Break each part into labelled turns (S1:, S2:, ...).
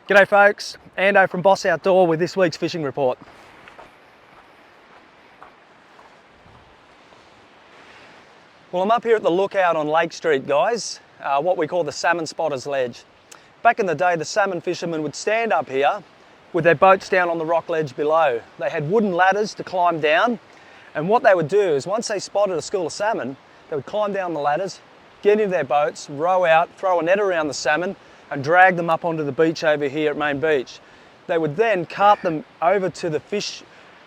S1: G'day folks, Ando from Boss Outdoor with this week's fishing report. Well, I'm up here at the lookout on Lake Street, guys, what we call the Salmon Spotter's Ledge. Back in the day, the salmon fishermen would stand up here with their boats down on the rock ledge below. They had wooden ladders to climb down, and what they would do is once they spotted a school of salmon, they would climb down the ladders, get into their boats, row out, throw a net around the salmon, and drag them up onto the beach over here at Main Beach. They would then cart them over to the fish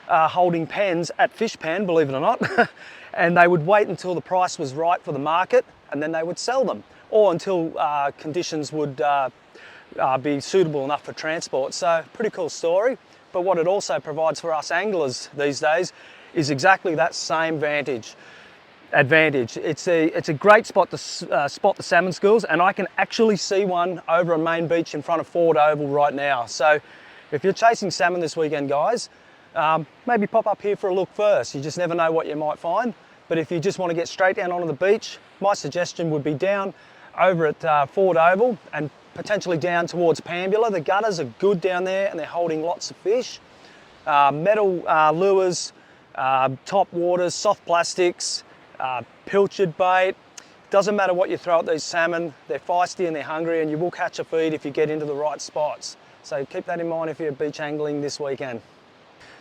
S1: holding pens at Fish Pan, believe it or not, and they would wait until the price was right for the market, and then they would sell them, or until conditions would be suitable enough for transport. So, pretty cool story. But what it also provides for us anglers these days is exactly that same advantage. It's a great spot to spot the salmon schools, and I can actually see one over on Main Beach in front of Ford Oval right now. So if you're chasing salmon this weekend, guys, maybe pop up here for a look first. You just never know what you might find. But if you just want to get straight down onto the beach, my suggestion would be down over at Ford Oval and potentially down towards Pambula. The gutters are good down there and they're holding lots of fish. Metal lures, top waters, soft plastics, pilchard bait. Doesn't matter what you throw at these salmon, they're feisty and they're hungry, and you will catch a feed if you get into the right spots. So keep that in mind if you're beach angling this weekend.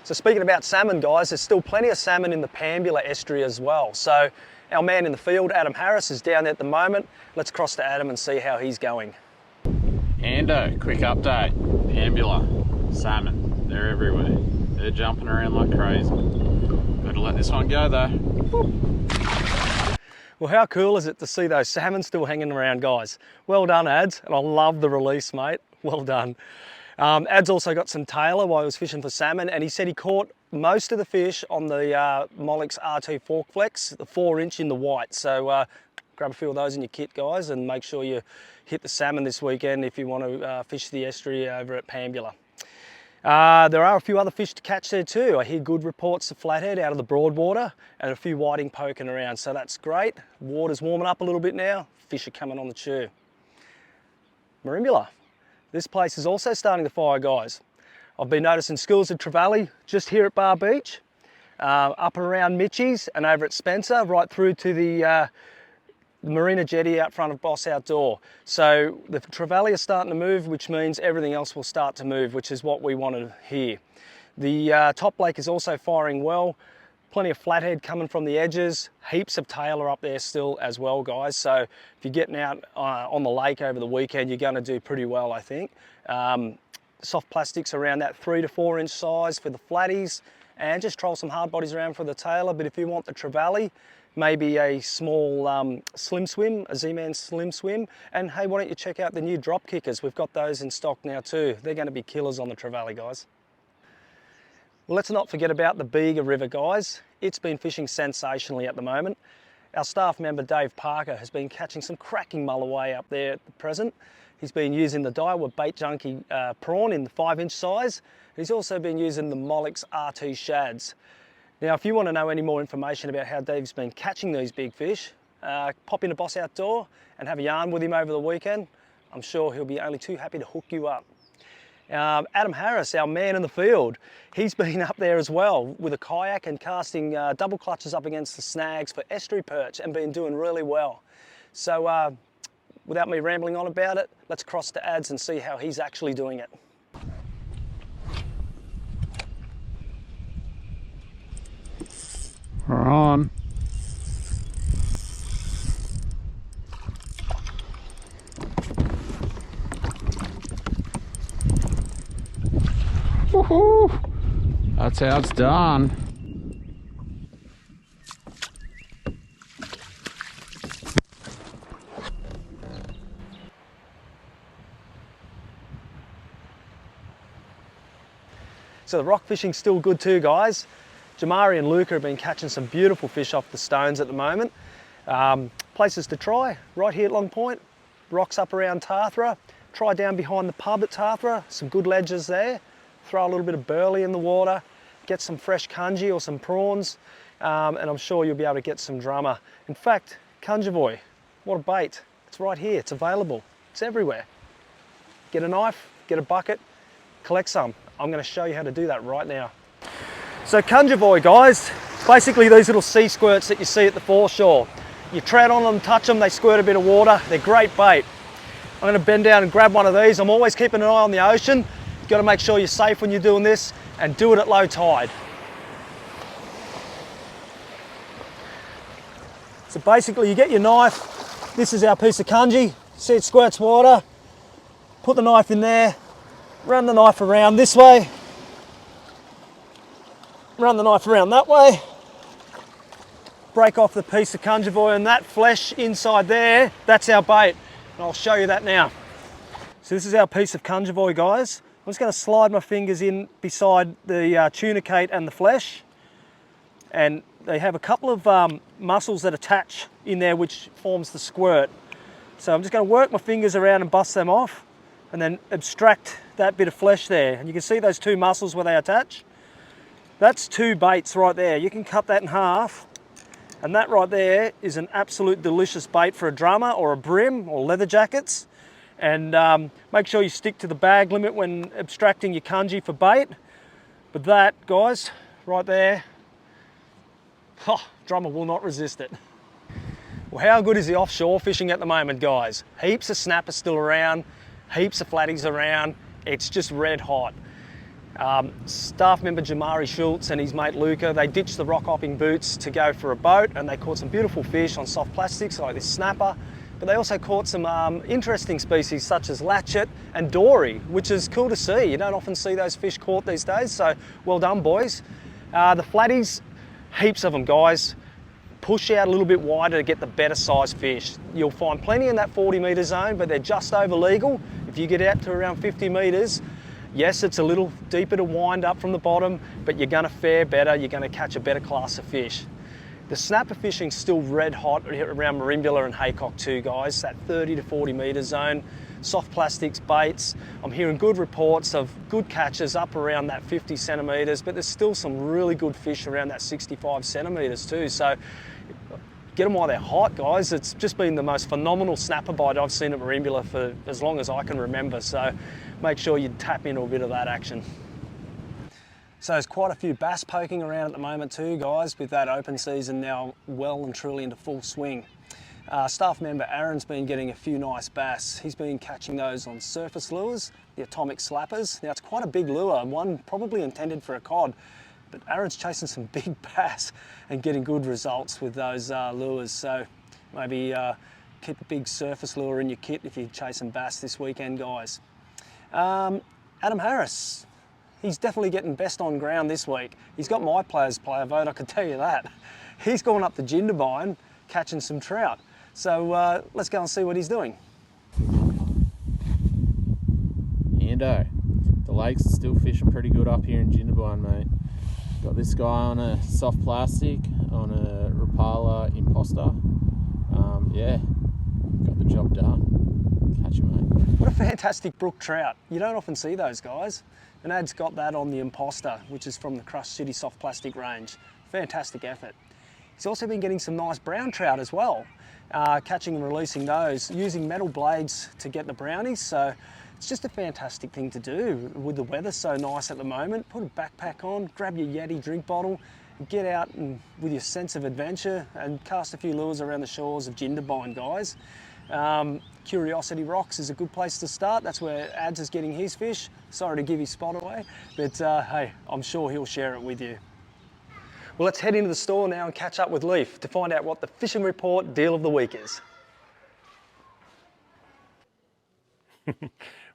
S1: So speaking about salmon, guys, there's still plenty of salmon in the Pambula estuary as well. So our man in the field, Adam Harris, is down there at the moment. Let's cross to Adam and see how he's going.
S2: Ando, quick update. Pambula, salmon, they're everywhere. They're jumping around like crazy. Better let this one go though.
S1: Well, how cool is it to see those salmon still hanging around, guys? Well done, Ads, and I love the release, mate. Well done. Ads also got some tailor while he was fishing for salmon, and he said he caught most of the fish on the Molex R2 Fork Flex, the 4-inch in the white. So grab a few of those in your kit, guys, and make sure you hit the salmon this weekend if you want to fish the estuary over at Pambula. There are a few other fish to catch there too. I hear good reports of flathead out of the Broadwater and a few whiting poking around, so that's great. Water's warming up a little bit now. Fish are coming on the chew. Marimbula. This place is also starting to fire, guys. I've been noticing schools of trevally just here at Bar Beach, up around Mitchie's and over at Spencer, right through to the Marina Jetty out front of Boss Outdoor. So the trevally are starting to move, which means everything else will start to move, which is what we want to hear. The top lake is also firing well. Plenty of flathead coming from the edges. Heaps of tailor up there still as well, guys. So if you're getting out on the lake over the weekend, you're going to do pretty well, I think. Soft plastics around that 3 to 4 inch size for the flatties, and just troll some hard bodies around for the tailor. But if you want the trevally, maybe a small slim swim, a Z-Man slim swim. And hey, why don't you check out the new drop kickers? We've got those in stock now too. They're going to be killers on the trevally, guys. Well, let's not forget about the Bega River, guys. It's been fishing sensationally at the moment. Our staff member Dave Parker has been catching some cracking mulloway up there at the present. He's been using the Daiwa Bait Junkie prawn in the 5-inch size. He's also been using the Molex R2 shads. Now, if you want to know any more information about how Dave's been catching these big fish, pop into Boss Outdoor and have a yarn with him over the weekend. I'm sure he'll be only too happy to hook you up. Adam Harris, our man in the field, he's been up there as well with a kayak and casting double clutches up against the snags for estuary perch and been doing really well. So without me rambling on about it, let's cross to Ads and see how he's actually doing it.
S2: We're on. Woohoo! That's how it's done.
S1: So the rock fishing's still good too, guys. Jamari and Luca have been catching some beautiful fish off the stones at the moment. Places to try, right here at Long Point, rocks up around Tathra, try down behind the pub at Tathra, some good ledges there, throw a little bit of burley in the water, get some fresh cungy or some prawns, and I'm sure you'll be able to get some drummer. In fact, Cunjavoy, what a bait. It's right here, it's available, it's everywhere. Get a knife, get a bucket, collect some. I'm going to show you how to do that right now. So conjavoy, guys, basically these little sea squirts that you see at the foreshore. You trout on them, touch them, they squirt a bit of water. They're great bait. I'm going to bend down and grab one of these. I'm always keeping an eye on the ocean. You've got to make sure you're safe when you're doing this, and do it at low tide. So basically you get your knife. This is our piece of kanji. See it squirts water. Put the knife in there. Run the knife around this way. Run the knife around that way. Break off the piece of conjavoy, and that flesh inside there, that's our bait. And I'll show you that now. So this is our piece of conjavoy, guys. I'm just going to slide my fingers in beside the tunicate and the flesh. And they have a couple of muscles that attach in there which forms the squirt. So I'm just going to work my fingers around and bust them off and then abstract that bit of flesh there. And you can see those two muscles where they attach. That's two baits right there. You can cut that in half. And that right there is an absolute delicious bait for a drummer or a brim or leather jackets. And make sure you stick to the bag limit when abstracting your kanji for bait. But that, guys, right there, drummer will not resist it. Well, how good is the offshore fishing at the moment, guys? Heaps of snappers still around, heaps of flatties around. It's just red hot. Staff member Jamari Schultz and his mate Luca, they ditched the rock hopping boots to go for a boat, and they caught some beautiful fish on soft plastics like this snapper, but they also caught some interesting species such as latchet and dory, which is cool to see. You don't often see those fish caught these days, so well done, boys. The flatties, heaps of them, guys. Push out a little bit wider to get the better size fish. You'll find plenty in that 40-metre zone, but they're just over legal. If you get out to around 50 metres, yes, it's a little deeper to wind up from the bottom, but you're going to fare better, you're going to catch a better class of fish. The snapper fishing's still red hot around Pambula and Haycock too, guys, that 30 to 40 metre zone. Soft plastics, baits. I'm hearing good reports of good catches up around that 50 centimetres, but there's still some really good fish around that 65 centimetres too. So get them while they're hot, guys. It's just been the most phenomenal snapper bite I've seen at Pambula for as long as I can remember. So make sure you tap into a bit of that action. So there's quite a few bass poking around at the moment too, guys, with that open season now well and truly into full swing. Staff member Aaron's been getting a few nice bass. He's been catching those on surface lures, the atomic slappers. Now it's quite a big lure, one probably intended for a cod, but Aaron's chasing some big bass and getting good results with those lures. So maybe keep a big surface lure in your kit if you're chasing bass this weekend, guys. Adam Harris, he's definitely getting best on ground this week. He's got my player's player vote, I can tell you that. He's gone up the Jindabyne catching some trout. So let's go and see what he's doing.
S2: Ando, the lake's still fishing pretty good up here in Jindabyne, mate. Got this guy on a soft plastic, on a Rapala Imposter. Yeah, got the job done. Catch him, mate.
S1: What a fantastic brook trout. You don't often see those, guys. And Ad's got that on the Imposter, which is from the Crush City soft plastic range. Fantastic effort. He's also been getting some nice brown trout as well, catching and releasing those, using metal blades to get the brownies. So it's just a fantastic thing to do with the weather so nice at the moment. Put a backpack on, grab your Yeti drink bottle, and get out and with your sense of adventure and cast a few lures around the shores of Jindabyne, guys. Curiosity Rocks is a good place to start. That's where Ads is getting his fish. Sorry to give his spot away, but hey, I'm sure he'll share it with you. Well, let's head into the store now and catch up with Leaf to find out what the fishing report deal of the week is.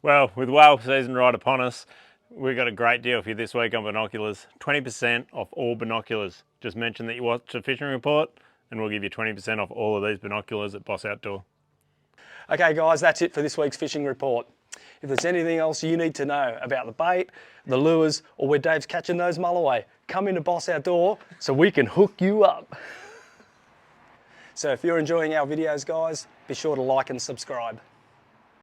S3: Well, with whale season right upon us, we've got a great deal for you this week on binoculars. 20% off all binoculars. Just mention that you watch a fishing report and we'll give you 20% off all of these binoculars at Boss Outdoor.
S1: Okay guys, that's it for this week's fishing report. If there's anything else you need to know about the bait, the lures, or where Dave's catching those mulloway, come into Boss Outdoor so we can hook you up. So if you're enjoying our videos, guys, be sure to like and subscribe.